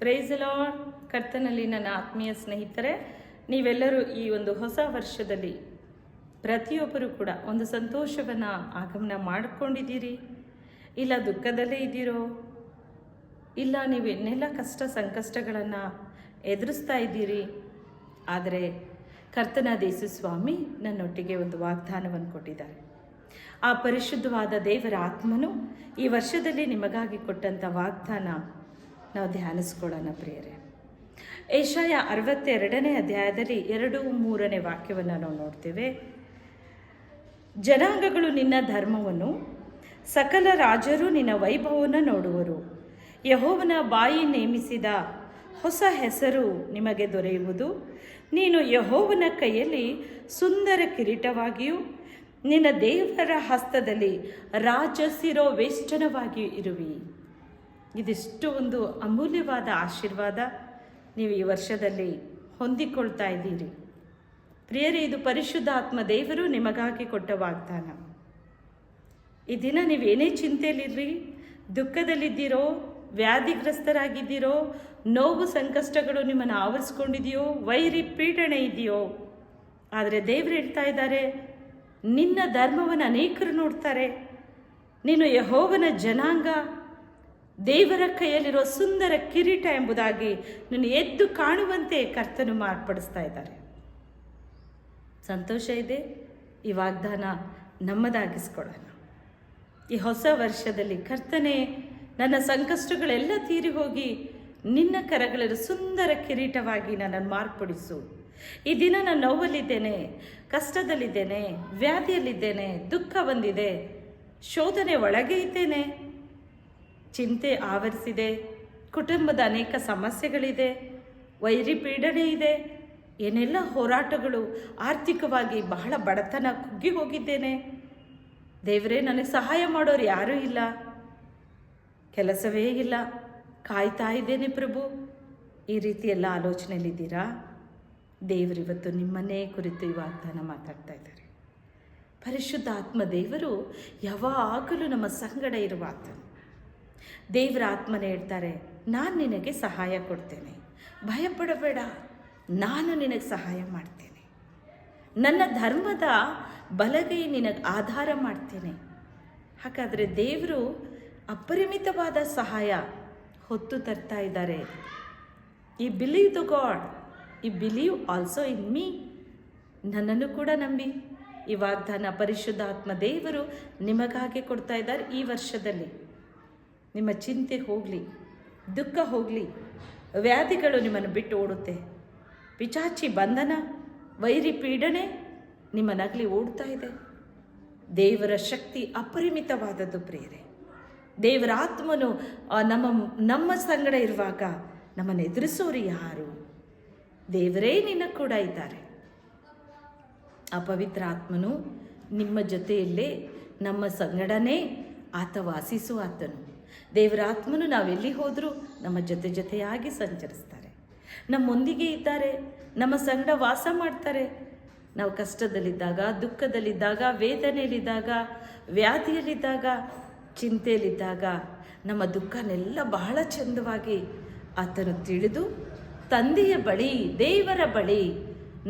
Price lord. ಕರ್ತನಲ್ಲಿ ನನ್ನ ಆತ್ಮೀಯ ಸ್ನೇಹಿತರೆ, ನೀವೆಲ್ಲರೂ ಈ ಒಂದು ಹೊಸ ವರ್ಷದಲ್ಲಿ ಪ್ರತಿಯೊಬ್ಬರು ಕೂಡ ಒಂದು ಸಂತೋಷವನ್ನು ಆಗಮನ ಮಾಡಿಕೊಂಡಿದ್ದೀರಿ. ಇಲ್ಲ ದುಃಖದಲ್ಲೇ ಇದ್ದೀರೋ, ಇಲ್ಲ ನೀವೆನ್ನೆಲ್ಲ ಕಷ್ಟ ಸಂಕಷ್ಟಗಳನ್ನು ಎದುರಿಸ್ತಾ ಇದ್ದೀರಿ. ಆದರೆ ಕರ್ತನಾದ ಯೇಸು ಸ್ವಾಮಿ ನನ್ನೊಟ್ಟಿಗೆ ಒಂದು ವಾಗ್ದಾನವನ್ನು ಕೊಟ್ಟಿದ್ದಾರೆ. ಆ ಪರಿಶುದ್ಧವಾದ ದೇವರ ಆತ್ಮನು ಈ ವರ್ಷದಲ್ಲಿ ನಿಮಗಾಗಿ ಕೊಟ್ಟಂಥ ವಾಗ್ದಾನ ನಾವು ಧ್ಯಾನಿಸ್ಕೊಳ್ಳೋಣ ಪ್ರಿಯರೇ. ಏಷಾಯ 62ನೇ ಅಧ್ಯಾಯದಲ್ಲಿ 2-3ನೇ ವಾಕ್ಯವನ್ನು ನಾವು ನೋಡ್ತೇವೆ. ಜನಾಂಗಗಳು ನಿನ್ನ ಧರ್ಮವನ್ನು, ಸಕಲ ರಾಜರು ನಿನ್ನ ವೈಭವವನ್ನು ನೋಡುವರು. ಯೆಹೋವನ ಬಾಯಿ ನೇಮಿಸಿದ ಹೊಸ ಹೆಸರು ನಿಮಗೆ ದೊರೆಯುವುದು. ನೀನು ಯೆಹೋವನ ಕೈಯಲ್ಲಿ ಸುಂದರ ಕಿರೀಟವಾಗಿಯೂ ನಿನ್ನ ದೇವರ ಹಸ್ತದಲ್ಲಿ ರಾಜಶಿರೋವೇಷ್ಟನವಾಗಿಯೂ ಇರುವಿ. ಇದಿಷ್ಟು ಒಂದು ಅಮೂಲ್ಯವಾದ ಆಶೀರ್ವಾದ ನೀವು ಈ ವರ್ಷದಲ್ಲಿ ಹೊಂದಿಕೊಳ್ತಾ ಇದ್ದೀರಿ ಪ್ರಿಯರೇ. ಇದು ಪರಿಶುದ್ಧ ಆತ್ಮ ದೇವರು ನಿಮಗಾಗಿ ಕೊಟ್ಟ ವಾಗ್ದಾನ. ಈ ದಿನ ನೀವೇನೇ ಚಿಂತೆಯಲ್ಲಿರ್ರಿ, ದುಃಖದಲ್ಲಿದ್ದೀರೋ, ವ್ಯಾಧಿಗ್ರಸ್ತರಾಗಿದ್ದೀರೋ, ನೋವು ಸಂಕಷ್ಟಗಳು ನಿಮ್ಮನ್ನು ಆವರಿಸ್ಕೊಂಡಿದೆಯೋ, ವೈರಿ ಪೀಡಣೆ ಇದೆಯೋ, ಆದರೆ ದೇವರು ಹೇಳ್ತಾ ಇದ್ದಾರೆ, ನಿನ್ನ ಧರ್ಮವನ್ನು ಅನೇಕರು ನೋಡ್ತಾರೆ. ನೀನು ಯೆಹೋವನ ಜನಾಂಗ, ದೇವರ ಕೈಯಲ್ಲಿರೋ ಸುಂದರ ಕಿರೀಟ ಎಂಬುದಾಗಿ ನೀನು ಎದ್ದು ಕಾಣುವಂತೆ ಕರ್ತನು ಮಾರ್ಪಡಿಸ್ತಾ ಇದ್ದಾರೆ. ಸಂತೋಷ ಇದೆ. ಈ ವಾಗ್ದಾನ ನಮ್ಮದಾಗಿಸ್ಕೊಳ್ಳೋಣ. ಈ ಹೊಸ ವರ್ಷದಲ್ಲಿ ಕರ್ತನೆ, ನನ್ನ ಸಂಕಷ್ಟಗಳೆಲ್ಲ ತೀರಿ ಹೋಗಿ ನಿನ್ನ ಕರಗಳಲ್ಲಿ ಸುಂದರ ಕಿರೀಟವಾಗಿ ನನ್ನನ್ನು ಮಾರ್ಪಡಿಸು. ಈ ದಿನ ನಾನು ನೋವಲ್ಲಿದ್ದೇನೆ, ಕಷ್ಟದಲ್ಲಿದ್ದೇನೆ, ವ್ಯಾಧಿಯಲ್ಲಿದ್ದೇನೆ, ದುಃಖ ಬಂದಿದೆ, ಶೋಧನೆ ಒಳಗೆ ಇದ್ದೇನೆ, ಚಿಂತೆ ಆವರಿಸಿದೆ, ಕುಟುಂಬದ ಅನೇಕ ಸಮಸ್ಯೆಗಳಿದೆ, ವೈರಿ ಪೀಡನೆ ಇದೆ, ಏನೆಲ್ಲ ಹೋರಾಟಗಳು, ಆರ್ಥಿಕವಾಗಿ ಬಹಳ ಬಡತನ ಕುಗ್ಗಿ ಹೋಗಿದ್ದೇನೆ. ದೇವರೇ, ನನಗೆ ಸಹಾಯ ಮಾಡೋರು ಯಾರೂ ಇಲ್ಲ, ಕೆಲಸವೇ ಇಲ್ಲ, ಕಾಯ್ತಾ ಇದ್ದೇನೆ ಪ್ರಭು. ಈ ರೀತಿ ಎಲ್ಲ ಆಲೋಚನೆಯಲ್ಲಿದ್ದೀರಾ? ದೇವರಿವತ್ತು ನಿಮ್ಮನ್ನೇ ಕುರಿತು ಈ ವಾಗ್ದಾನ ಮಾತಾಡ್ತಾ ಇದ್ದಾರೆ. ಪರಿಶುದ್ಧ ಆತ್ಮ ದೇವರು ಯಾವಾಗಲೂ ನಮ್ಮ ಸಂಗಡ ಇರುವ ಆತನು. ದೇವರ ಆತ್ಮನೇ ಹೇಳ್ತಾರೆ, ನಾನು ನಿನಗೆ ಸಹಾಯ ಕೊಡ್ತೇನೆ, ಭಯಪಡಬೇಡ, ನಾನು ನಿನಗೆ ಸಹಾಯ ಮಾಡ್ತೇನೆ, ನನ್ನ ಧರ್ಮದ ಬಲಗೈ ನಿನಗೆ ಆಧಾರ ಮಾಡ್ತೇನೆ. ಹಾಗಾದರೆ ದೇವರು ಅಪರಿಮಿತವಾದ ಸಹಾಯ ಹೊತ್ತು ತರ್ತಾ ಇದ್ದಾರೆ. ಈ ಬಿಲೀವ್ ದ ಗಾಡ್, ಈ ಬಿಲೀವ್ ಆಲ್ಸೋ ಇನ್ ಮೀ. ನನ್ನನ್ನು ಕೂಡ ನಂಬಿ. ಈ ವಾಗ್ದಾನ ಪರಿಶುದ್ಧ ಆತ್ಮ ದೇವರು ನಿಮಗಾಗಿ ಕೊಡ್ತಾ ಇದ್ದಾರೆ. ಈ ವರ್ಷದಲ್ಲಿ ನಿಮ್ಮ ಚಿಂತೆ ಹೋಗಲಿ, ದುಃಖ ಹೋಗಲಿ, ವ್ಯಾಧಿಗಳು ನಿಮ್ಮನ್ನು ಬಿಟ್ಟು ಓಡುತ್ತೆ, ಪಿಚಾಚಿ ಬಂಧನ, ವೈರಿ ಪೀಡನೆ ನಿಮ್ಮನ್ನಗಲಿ ಓಡ್ತಾ ಇದೆ. ದೇವರ ಶಕ್ತಿ ಅಪರಿಮಿತವಾದದ್ದು ಪ್ರಿಯರೇ. ದೇವರ ಆತ್ಮನು ನಮ್ಮ ಸಂಗಡ ಇರುವಾಗ ನಮ್ಮನ್ನು ಎದುರಿಸೋರು ಯಾರು? ದೇವರೇ ನಿನ್ನ ಕೂಡ ಇದ್ದಾರೆ. ಆ ಪವಿತ್ರ ಆತ್ಮನು ನಿಮ್ಮ ಜೊತೆಯಲ್ಲೇ, ನಮ್ಮ ಸಂಗಡನೇ ಆತ ವಾಸಿಸುವ ಆತನು. ದೇವರ ಆತ್ಮನು ನಾವೆಲ್ಲಿ ಹೋದರೂ ನಮ್ಮ ಜೊತೆಯಾಗಿ ಸಂಚರಿಸ್ತಾರೆ, ನಮ್ಮೊಂದಿಗೆ ಇದ್ದಾರೆ, ನಮ್ಮ ಸಂಗಡ ವಾಸ ಮಾಡ್ತಾರೆ. ನಾವು ಕಷ್ಟದಲ್ಲಿದ್ದಾಗ, ದುಃಖದಲ್ಲಿದ್ದಾಗ, ವೇದನೆಯಲ್ಲಿದ್ದಾಗ, ವ್ಯಾಧಿಯಲ್ಲಿದ್ದಾಗ, ಚಿಂತೆಯಲ್ಲಿದ್ದಾಗ ನಮ್ಮ ದುಃಖನೆಲ್ಲ ಬಹಳ ಚಂದವಾಗಿ ಆತನು ತಿಳಿದು ತಂದೆಯ ಬಳಿ, ದೇವರ ಬಳಿ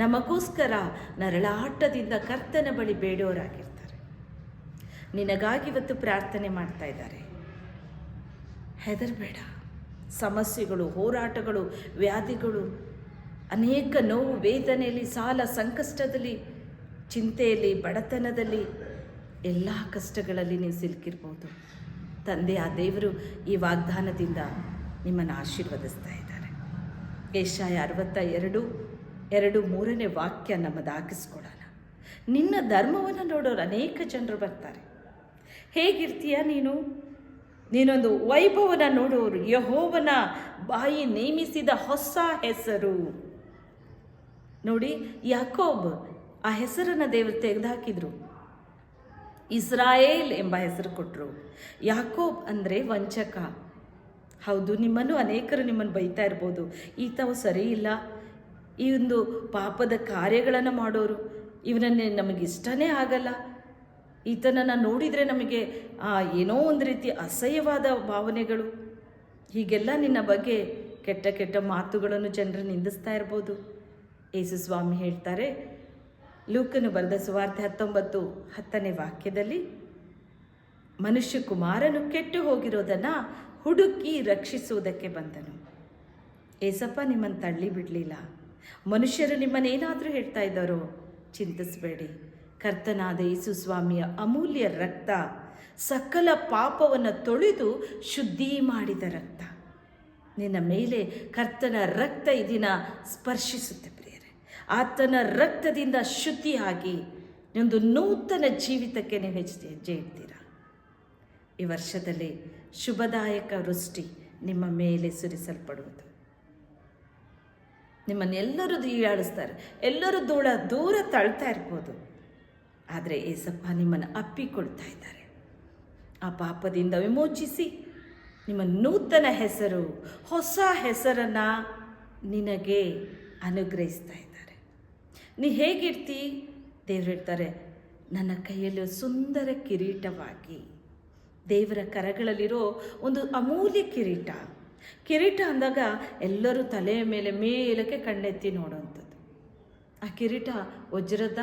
ನಮಗೋಸ್ಕರ ನರಳಾಟದಿಂದ ಕರ್ತನ ಬಳಿ ಬೇಡೋರಾಗಿರ್ತಾರೆ. ನಿನಗಾಗಿ ಇವತ್ತು ಪ್ರಾರ್ಥನೆ ಮಾಡ್ತಾ ಇದ್ದಾರೆ. ಹೆದರಬೇಡ. ಸಮಸ್ಯೆಗಳು, ಹೋರಾಟಗಳು, ವ್ಯಾಧಿಗಳು, ಅನೇಕ ನೋವು, ವೇದನೆಯಲ್ಲಿ, ಸಾಲ ಸಂಕಷ್ಟದಲ್ಲಿ, ಚಿಂತೆಯಲ್ಲಿ, ಬಡತನದಲ್ಲಿ, ಎಲ್ಲ ಕಷ್ಟಗಳಲ್ಲಿ ನೀವು ಸಿಲುಕಿರ್ಬೋದು. ತಂದೆ ಆ ದೇವರು ಈ ವಾಗ್ದಾನದಿಂದ ನಿಮ್ಮನ್ನು ಆಶೀರ್ವದಿಸ್ತಾ ಇದ್ದಾರೆ. ಏಷಾಯ 62:2-3ನೇ ವಾಕ್ಯ ನಮ್ಮದಾಗಿಸ್ಕೊಳ್ಳೋಣ. ನಿನ್ನ ಧರ್ಮವನ್ನು ನೋಡೋರು ಅನೇಕ ಜನರು ಬರ್ತಾರೆ. ಹೇಗಿರ್ತೀಯ ನೀನೊಂದು ವೈಭವನ ನೋಡುವವರು. ಯೆಹೋವನ ಬಾಯಿ ನೇಮಿಸಿದ ಹೊಸ ಹೆಸರು. ನೋಡಿ, ಯಾಕೋಬ್ ಆ ಹೆಸರನ್ನು ದೇವರು ತೆಗೆದುಹಾಕಿದ್ರು. ಇಸ್ರಾಯೇಲ್ ಎಂಬ ಹೆಸರು ಕೊಟ್ಟರು. ಯಾಕೋಬ್ ಅಂದರೆ ವಂಚಕ. ಹೌದು, ನಿಮ್ಮನ್ನು ಅನೇಕರು ನಿಮ್ಮನ್ನು ಬೈತಾ ಇರ್ಬೋದು, ಈತವು ಸರಿ ಇಲ್ಲ, ಈ ಒಂದು ಪಾಪದ ಕಾರ್ಯಗಳನ್ನು ಮಾಡೋರು, ಇವನನ್ನೇ ನಮಗಿಷ್ಟನೇ ಆಗಲ್ಲ, ಈತನನ್ನು ನೋಡಿದರೆ ನಮಗೆ ಏನೋ ಒಂದು ರೀತಿ ಅಸಹ್ಯವಾದ ಭಾವನೆಗಳು, ಹೀಗೆಲ್ಲ ನಿನ್ನ ಬಗ್ಗೆ ಕೆಟ್ಟ ಕೆಟ್ಟ ಮಾತುಗಳನ್ನು ಜನರು ನಿಂದಿಸ್ತಾ ಇರ್ಬೋದು. ಯೇಸು ಸ್ವಾಮಿ ಹೇಳ್ತಾರೆ, ಲೂಕನು ಬರೆದ ಸುವಾರ್ತೆ 19:10 ವಾಕ್ಯದಲ್ಲಿ, ಮನುಷ್ಯ ಕುಮಾರನು ಕೆಟ್ಟು ಹೋಗಿರೋದನ್ನು ಹುಡುಕಿ ರಕ್ಷಿಸುವುದಕ್ಕೆ ಬಂದನು. ಏಸಪ್ಪ ನಿಮ್ಮನ್ನು ತಳ್ಳಿ ಬಿಡಲಿಲ್ಲ. ಮನುಷ್ಯರು ನಿಮ್ಮನ್ನೇನಾದರೂ ಹೇಳ್ತಾ ಇದ್ದಾರೋ ಚಿಂತಿಸಬೇಡಿ. ಕರ್ತನಾದ ಯೇಸು ಸ್ವಾಮಿಯ ಅಮೂಲ್ಯ ರಕ್ತ ಸಕಲ ಪಾಪವನ್ನು ತೊಳೆದು ಶುದ್ಧಿ ಮಾಡಿದ ರಕ್ತ. ನಿನ್ನ ಮೇಲೆ ಕರ್ತನ ರಕ್ತ ಈ ದಿನ ಸ್ಪರ್ಶಿಸುತ್ತೆ ಪ್ರಿಯರೇ. ಆತನ ರಕ್ತದಿಂದ ಶುದ್ಧಿಯಾಗಿ ಒಂದು ನೂತನ ಜೀವಿತಕ್ಕೆ ನೀವು ಹೆಜ್ಜೆ ಇಡ್ತೀರಾ. ಈ ವರ್ಷದಲ್ಲಿ ಶುಭದಾಯಕ ವೃಷ್ಟಿ ನಿಮ್ಮ ಮೇಲೆ ಸುರಿಸಲ್ಪಡುವುದು. ನಿಮ್ಮನ್ನೆಲ್ಲರೂ ಹೀಯಾಳಿಸ್ತಾರೆ, ಎಲ್ಲರೂ ದೂರ ತಳ್ತಾ ಇರ್ಬೋದು. ಆದರೆ ಏಸಪ್ಪ ನಿಮ್ಮನ್ನು ಅಪ್ಪಿಕೊಳ್ತಾ ಇದ್ದಾರೆ. ಆ ಪಾಪದಿಂದ ವಿಮೋಚಿಸಿ ನಿಮ್ಮ ನೂತನ ಹೆಸರು, ಹೊಸ ಹೆಸರನ್ನು ನಿನಗೆ ಅನುಗ್ರಹಿಸ್ತಾ ಇದ್ದಾರೆ. ನೀ ಹೇಗಿರ್ತಿ? ದೇವರು ಹೇಳ್ತಾರೆ, ನನ್ನ ಕೈಯಲ್ಲಿ ಸುಂದರ ಕಿರೀಟವಾಗಿ. ದೇವರ ಕರಗಳಲ್ಲಿರೋ ಒಂದು ಅಮೂಲ್ಯ ಕಿರೀಟ. ಕಿರೀಟ ಅಂದಾಗ ಎಲ್ಲರೂ ತಲೆಯ ಮೇಲೆ ಮೇಲಕ್ಕೆ ಕಣ್ಣೆತ್ತಿ ನೋಡುವಂಥದ್ದು. ಆ ಕಿರೀಟ ವಜ್ರದ,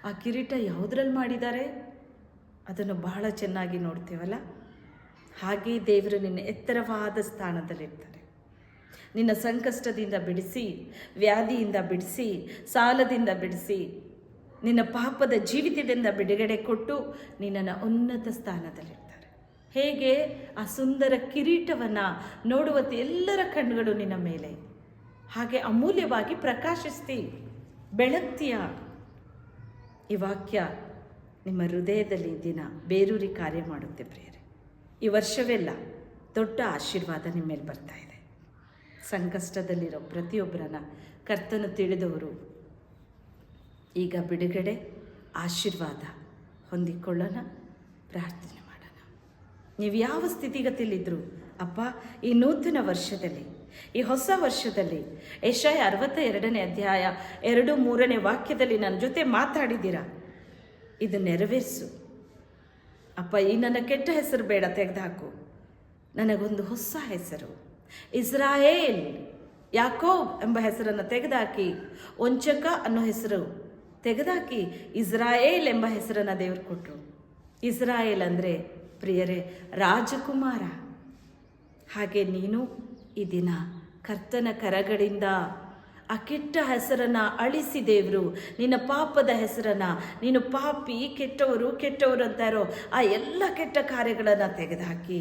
ಆ ಕಿರೀಟ ಯಾವುದ್ರಲ್ಲಿ ಮಾಡಿದ್ದಾರೆ ಅದನ್ನು ಬಹಳ ಚೆನ್ನಾಗಿ ನೋಡ್ತೇವಲ್ಲ. ಹಾಗೆ ದೇವರು ನಿನ್ನ ಎತ್ತರವಾದ ಸ್ಥಾನದಲ್ಲಿರ್ತಾರೆ. ನಿನ್ನ ಸಂಕಷ್ಟದಿಂದ ಬಿಡಿಸಿ, ವ್ಯಾಧಿಯಿಂದ ಬಿಡಿಸಿ, ಸಾಲದಿಂದ ಬಿಡಿಸಿ, ನಿನ್ನ ಪಾಪದ ಜೀವಿತದಿಂದ ಬಿಡುಗಡೆ ಕೊಟ್ಟು ನಿನ್ನನ್ನು ಉನ್ನತ ಸ್ಥಾನದಲ್ಲಿರ್ತಾರೆ. ಹೇಗೆ? ಆ ಸುಂದರ ಕಿರೀಟವನ್ನು ನೋಡುವಂತೆ ಎಲ್ಲರ ಕಣ್ಣುಗಳು ನಿನ್ನ ಮೇಲೆ. ಹಾಗೆ ಅಮೂಲ್ಯವಾಗಿ ಪ್ರಕಾಶಿಸ್ತಿ, ಬೆಳಗ್ತೀಯ. ಈ ವಾಕ್ಯ ನಿಮ್ಮ ಹೃದಯದಲ್ಲಿ ದಿನ ಬೇರೂರಿ ಕಾರ್ಯ ಮಾಡುತ್ತೆ ಪ್ರಿಯರೇ. ಈ ವರ್ಷವೆಲ್ಲ ದೊಡ್ಡ ಆಶೀರ್ವಾದ ನಿಮ್ಮ ಮೇಲೆ ಬರ್ತಾ ಇದೆ. ಸಂಕಷ್ಟದಲ್ಲಿರೋ ಪ್ರತಿಯೊಬ್ಬರನ್ನ ಕರ್ತನು ತಿಳಿದವರು ಈಗ ಬಿಡುಗಡೆ, ಆಶೀರ್ವಾದ ಹೊಂದಿಕೊಳ್ಳೋಣ. ಪ್ರಾರ್ಥನೆ ಮಾಡೋಣ. ನೀವು ಯಾವ ಸ್ಥಿತಿಗತಿಯಲ್ಲಿದ್ದರೂ ಅಪ್ಪ, ಈ ನೂತನ ವರ್ಷದಲ್ಲಿ, ಈ ಹೊಸ ವರ್ಷದಲ್ಲಿ ಯೆಶಾಯ 62 2-3 ವಾಕ್ಯದಲ್ಲಿ ನನ್ನ ಜೊತೆ ಮಾತಾಡಿದ್ದೀರಾ. ಇದು ನೆರವೇರಿಸು ಅಪ್ಪ. ಈ ನನ್ನ ಕೆಟ್ಟ ಹೆಸರು ಬೇಡ, ತೆಗೆದುಹಾಕು. ನನಗೊಂದು ಹೊಸ ಹೆಸರು, ಇಸ್ರಾಯೇಲ್, ಯಾಕೋಬ್ ಎಂಬ ಹೆಸರನ್ನು ತೆಗೆದುಹಾಕಿ, ವಂಚಕ ಅನ್ನೋ ಹೆಸರು ತೆಗೆದುಹಾಕಿ ಇಸ್ರಾಯೇಲ್ ಎಂಬ ಹೆಸರನ್ನು ದೇವರು ಕೊಟ್ಟರು. ಇಸ್ರಾಯೇಲ್ ಅಂದರೆ ಪ್ರಿಯರೇ ರಾಜಕುಮಾರ. ಹಾಗೆ ನೀನು ಈ ದಿನ ಕರ್ತನ ಕರಗಳಿಂದ ಆ ಕೆಟ್ಟ ಹೆಸರನ್ನು ಅಳಿಸಿ ದೇವರು ನಿನ್ನ ಪಾಪದ ಹೆಸರನ್ನು, ನೀನು ಪಾಪಿ, ಕೆಟ್ಟವರು ಅಂತಾರೋ ಆ ಎಲ್ಲ ಕೆಟ್ಟ ಕಾರ್ಯಗಳನ್ನು ತೆಗೆದುಹಾಕಿ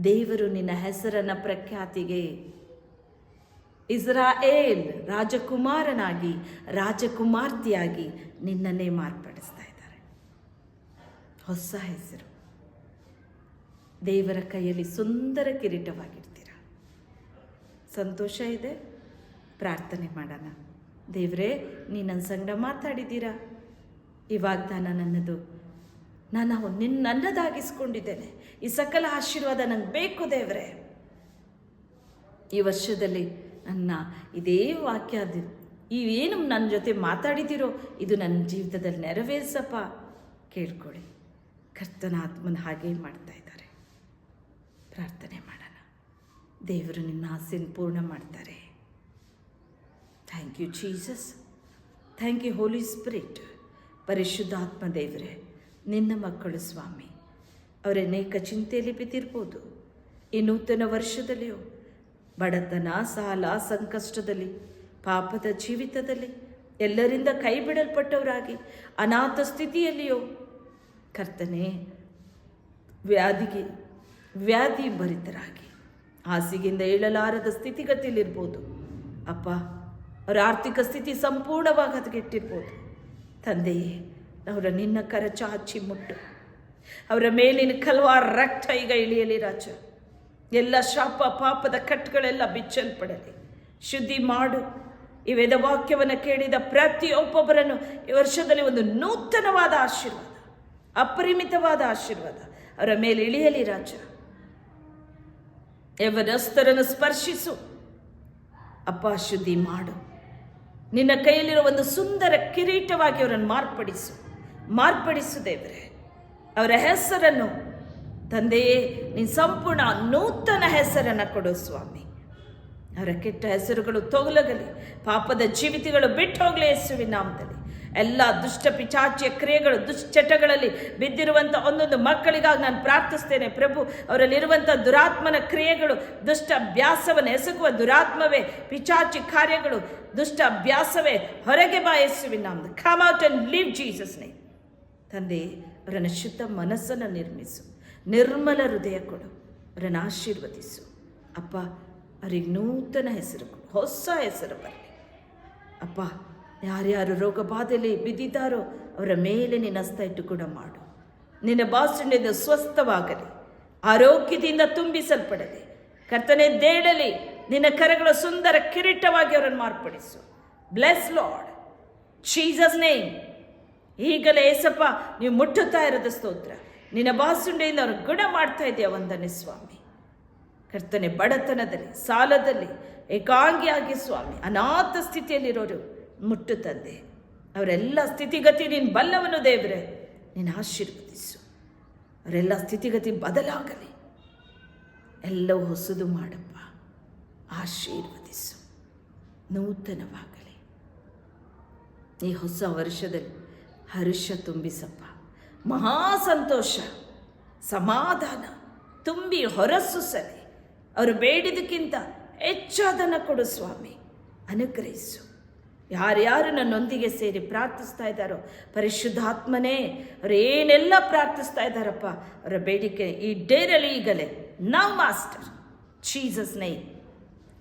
ದೇವರು ನಿನ್ನ ಹೆಸರನ್ನು ಪ್ರಖ್ಯಾತಿಗೆ ಇಸ್ರಾಯೇಲ್ ರಾಜಕುಮಾರನಾಗಿ, ರಾಜಕುಮಾರ್ತಿಯಾಗಿ ನಿನ್ನನ್ನೇ ಮಾರ್ಪಡಿಸ್ತಾ ಇದ್ದಾರೆ. ಹೊಸ ಹೆಸರು. ದೇವರ ಕೈಯಲ್ಲಿ ಸುಂದರ ಕಿರೀಟವಾಗಿರ್ತೀರ. ಸಂತೋಷ ಇದೆ. ಪ್ರಾರ್ಥನೆ ಮಾಡೋಣ. ದೇವರೇ, ನೀನು ನನ್ನ ಸಂಗಡ ಮಾತಾಡಿದ್ದೀರಾ. ಈ ವಾಗ್ದಾನ ನನ್ನದು. ನಾನು ನನ್ನದಾಗಿಸ್ಕೊಂಡಿದ್ದೇನೆ. ಈ ಸಕಲ ಆಶೀರ್ವಾದ ನಂಗೆ ಬೇಕು ದೇವರೇ. ಈ ವರ್ಷದಲ್ಲಿ ನನ್ನ ಇದೇ ವಾಕ್ಯ, ಇವೇನು ನನ್ನ ಜೊತೆ ಮಾತಾಡಿದ್ದೀರೋ ಇದು ನನ್ನ ಜೀವಿತದಲ್ಲಿ ನೆರವೇರಿಸಪ್ಪ. ಕೇಳ್ಕೊಳ್ಳಿ. ಕರ್ತನ ಆತ್ಮನ ಹಾಗೆ ಮಾಡ್ತಾ ಇದ್ದಾರೆ. ಪ್ರಾರ್ಥನೆ ಮಾಡೋಣ. ದೇವರು ನಿನ್ನ ಆಸೆಯನ್ನು ಪೂರ್ಣ ಮಾಡ್ತಾರೆ. Thank you Jesus. Thank you holy spirit. ಪರಿಶುದ್ಧಾತ್ಮ ದೇವರೇ, ನಿನ್ನ ಮಕ್ಕಳು ಸ್ವಾಮಿ, ಅವರನೇಕ ಚಿಂತೆಯಲ್ಲಿ ಬಿದ್ದಿರ್ಬೋದು. ಈ ನೂತನ ವರ್ಷದಲ್ಲಿಯೋ ಬಡತನ, ಸಾಲ, ಸಂಕಷ್ಟದಲ್ಲಿ, ಪಾಪದ ಜೀವಿತದಲ್ಲಿ ಎಲ್ಲರಿಂದ ಕೈ ಬಿಡಲ್ಪಟ್ಟವರಾಗಿ ಅನಾಥ ಸ್ಥಿತಿಯಲ್ಲಿಯೋ ಕರ್ತನೆ ವ್ಯಾಧಿ ಭರಿತರಾಗಿ ಹಾಸಿಗೆಯಿಂದ ಏಳಲಾರದ ಸ್ಥಿತಿಗತಿಯಲ್ಲಿರ್ಬೋದು. ಅಪ್ಪ, ಅವರ ಆರ್ಥಿಕ ಸ್ಥಿತಿ ಸಂಪೂರ್ಣವಾಗಿ ಹದಗೆಟ್ಟಿರ್ಬೋದು. ತಂದೆಯೇ, ಅವರ ನಿನ್ನ ಕರ ಚಾಚಿ ಮುಟ್ಟು, ಅವರ ಮೇಲಿನ ಕಲ್ವಾರ ರಕ್ತ ಈಗ ಇಳಿಯಲಿ ರಾಜ. ಎಲ್ಲ ಶಾಪ ಪಾಪದ ಕಟ್ಟುಗಳೆಲ್ಲ ಬಿಚ್ಚಲ್ಪಡಲಿ. ಶುದ್ಧಿ ಮಾಡು. ಈ ವೇದವಾಕ್ಯವನ್ನು ಕೇಳಿದ ಪ್ರತಿಯೊಬ್ಬೊಬ್ಬರನ್ನು ಈ ವರ್ಷದಲ್ಲಿ ಒಂದು ನೂತನವಾದ ಆಶೀರ್ವಾದ, ಅಪರಿಮಿತವಾದ ಆಶೀರ್ವಾದ ಅವರ ಮೇಲೆ ಇಳಿಯಲಿ ರಾಜ. ಯವನಸ್ಥರನ್ನು ಸ್ಪರ್ಶಿಸು ಅಪ್ಪ. ಶುದ್ಧಿ ಮಾಡು. ನಿನ್ನ ಕೈಯಲ್ಲಿರೋ ಒಂದು ಸುಂದರ ಕಿರೀಟವಾಗಿ ಅವರನ್ನು ಮಾರ್ಪಡಿಸು ದೇವರೇ. ಅವರ ಹೆಸರನ್ನು ತಂದೆಯೇ, ನೀನು ಸಂಪೂರ್ಣ ನೂತನ ಹೆಸರನ್ನು ಕೊಡು ಸ್ವಾಮಿ. ಅವರ ಕೆಟ್ಟ ಹೆಸರುಗಳು ತೊಲಗಲಿ, ಪಾಪದ ಜೀವಿತಗಳು ಬಿಟ್ಟು ಹೋಗಲಿ ಯೇಸುವಿನ ನಾಮದಲ್ಲಿ. ಎಲ್ಲ ದುಷ್ಟ ಪಿಚಾಚಿಯ ಕ್ರಿಯೆಗಳು, ದುಶ್ಚಟಗಳಲ್ಲಿ ಬಿದ್ದಿರುವಂಥ ಒಂದೊಂದು ಮಕ್ಕಳಿಗಾಗಿ ನಾನು ಪ್ರಾರ್ಥಿಸ್ತೇನೆ ಪ್ರಭು. ಅವರಲ್ಲಿರುವಂಥ ದುರಾತ್ಮನ ಕ್ರಿಯೆಗಳು, ದುಷ್ಟ ಅಭ್ಯಾಸವನ್ನು ಎಸಗುವ ದುರಾತ್ಮವೇ, ಪಿಚಾಚಿ ಕಾರ್ಯಗಳು, ದುಷ್ಟ ಅಭ್ಯಾಸವೇ ಹೊರಗೆ ಬಾ ಯೇಸುವಿನ ನಾಮದಲ್ಲಿ. Come out and live Jesus name. ತಂದೆ, ಅವರನ್ನು ಶುದ್ಧ ಮನಸ್ಸನ್ನು ನಿರ್ಮಿಸು, ನಿರ್ಮಲ ಹೃದಯ ಕೊಡು, ಅವರನ್ನು ಆಶೀರ್ವದಿಸು ಅಪ್ಪ. ಅವರಿಗೆ ನೂತನ ಹೆಸರು ಕೊಡು, ಹೊಸ ಹೆಸರು ಬರಲಿ ಅಪ್ಪ. ಯಾರ್ಯಾರು ರೋಗ ಬಾಧೆಯಲ್ಲಿ ಬಿದ್ದಿದ್ದಾರೋ ಅವರ ಮೇಲೆ ನಿನ್ನ ಹಸ್ತ ಇಟ್ಟು ಕೂಡ ಮಾಡು. ನಿನ್ನ ಬಾಸುಂಡೆಯಿಂದ ಸ್ವಸ್ಥವಾಗಲಿ, ಆರೋಗ್ಯದಿಂದ ತುಂಬಿಸಲ್ಪಡಲಿ ಕರ್ತನೇ. ದೇಡಲಿ ನಿನ್ನ ಕರಗಳ ಸುಂದರ ಕಿರೀಟವಾಗಿ ಅವರನ್ನು ಮಾರ್ಪಡಿಸು. Bless Lord Jesus name. ಈಗಲೇ ಏಸಪ್ಪ ನೀವು ಮುಟ್ಟುತ್ತಾ ಇರೋದು ಸ್ತೋತ್ರ. ನಿನ್ನ ಬಾಸುಂಡೆಯಿಂದ ಅವ್ರು ಗುಣ ಮಾಡ್ತಾ ಇದೆಯಾ ವಂದನೆ ಸ್ವಾಮಿ. ಕರ್ತನೆ, ಬಡತನದಲ್ಲಿ, ಸಾಲದಲ್ಲಿ, ಏಕಾಂಗಿಯಾಗಿ ಸ್ವಾಮಿ ಅನಾಥ ಸ್ಥಿತಿಯಲ್ಲಿರೋರು ಮುಟ್ಟು ತಂದೆ. ಅವರೆಲ್ಲ ಸ್ಥಿತಿಗತಿ ನೀನು ಬಲ್ಲವನು ದೇವರೇ, ನೀನು ಆಶೀರ್ವದಿಸು. ಅವರೆಲ್ಲ ಸ್ಥಿತಿಗತಿ ಬದಲಾಗಲಿ, ಎಲ್ಲವೂ ಹೊಸದು ಮಾಡಪ್ಪ. ಆಶೀರ್ವದಿಸು, ನೂತನವಾಗಲಿ. ಈ ಹೊಸ ವರ್ಷದಲ್ಲಿ ಹರ್ಷ ತುಂಬಿಸಪ್ಪ, ಮಹಾ ಸಂತೋಷ ಸಮಾಧಾನ ತುಂಬಿ ಹೊರಸೂಸಲಿ. ಅವರು ಬೇಡಿದಕ್ಕಿಂತ ಹೆಚ್ಚಾದನ್ನು ಕೊಡು ಸ್ವಾಮಿ, ಅನುಗ್ರಹಿಸು. ಯಾರ್ಯಾರು ನನ್ನೊಂದಿಗೆ ಸೇರಿ ಪ್ರಾರ್ಥಿಸ್ತಾ ಇದ್ದಾರೋ ಪರಿಶುದ್ಧಾತ್ಮನೇ, ಅವರು ಏನೆಲ್ಲ ಪ್ರಾರ್ಥಿಸ್ತಾ ಇದ್ದಾರಪ್ಪ, ಅವರ ಬೇಡಿಕೆ ಈಡೇರಲಿ ಈಗಲೇ. ನಾವು ಮಾಸ್ಟರ್ ಜೀಸಸ್ ನೇಮ್,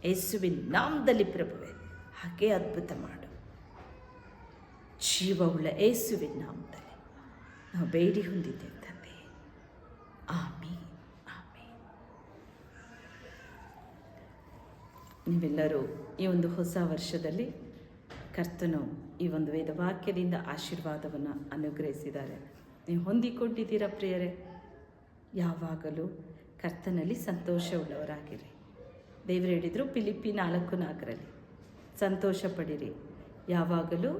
ಯೇಸುವಿನ ನಾಮದಲ್ಲಿ ಪ್ರಭುವೆ ಹಾಗೆ ಅದ್ಭುತ ಮಾಡು. ಜೀವವುಳ್ಳ ಯೇಸುವಿನ ನಾಮದಲ್ಲಿ ನಾವು ಬೇಡಿ ಹೊಂದಿದ್ದೇವೆ ತಂದೆ. ಆಮೀನ್, ಆಮೀನ್. ನೀವೆಲ್ಲರೂ ಈ ಒಂದು ಹೊಸ ವರ್ಷದಲ್ಲಿ ಕರ್ತನು ಈ ಒಂದು ವೇದವಾಕ್ಯದಿಂದ ಆಶೀರ್ವಾದವನ್ನು ಅನುಗ್ರಹಿಸಿದ್ದಾರೆ. ನೀವು ಹೊಂದಿಕೊಂಡಿದ್ದೀರಾ ಪ್ರಿಯರೇ? ಯಾವಾಗಲೂ ಕರ್ತನಲ್ಲಿ ಸಂತೋಷವುಳ್ಳವರಾಗಿರಿ. ದೇವರು ಹೇಳಿದರು ಫಿಲಿಪ್ಪಿ 4:4 ಸಂತೋಷ ಪಡಿರಿ, ಯಾವಾಗಲೂ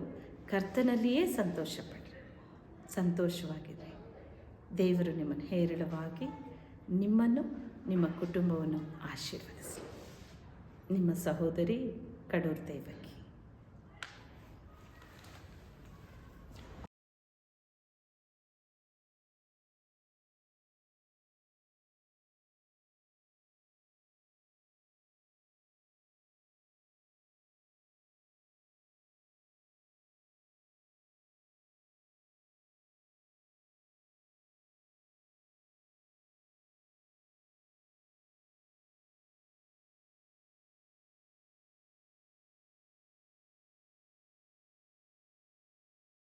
ಕರ್ತನಲ್ಲಿಯೇ ಸಂತೋಷ ಪಡಿರಿ. ಸಂತೋಷವಾಗಿರಿ. ದೇವರು ನಿಮ್ಮನ್ನು ಹೇರಳವಾಗಿ, ನಿಮ್ಮನ್ನು, ನಿಮ್ಮ ಕುಟುಂಬವನ್ನು ಆಶೀರ್ವದಿಸಿ. ನಿಮ್ಮ ಸಹೋದರಿ ಕಡೂರ್ ದೇವನ್.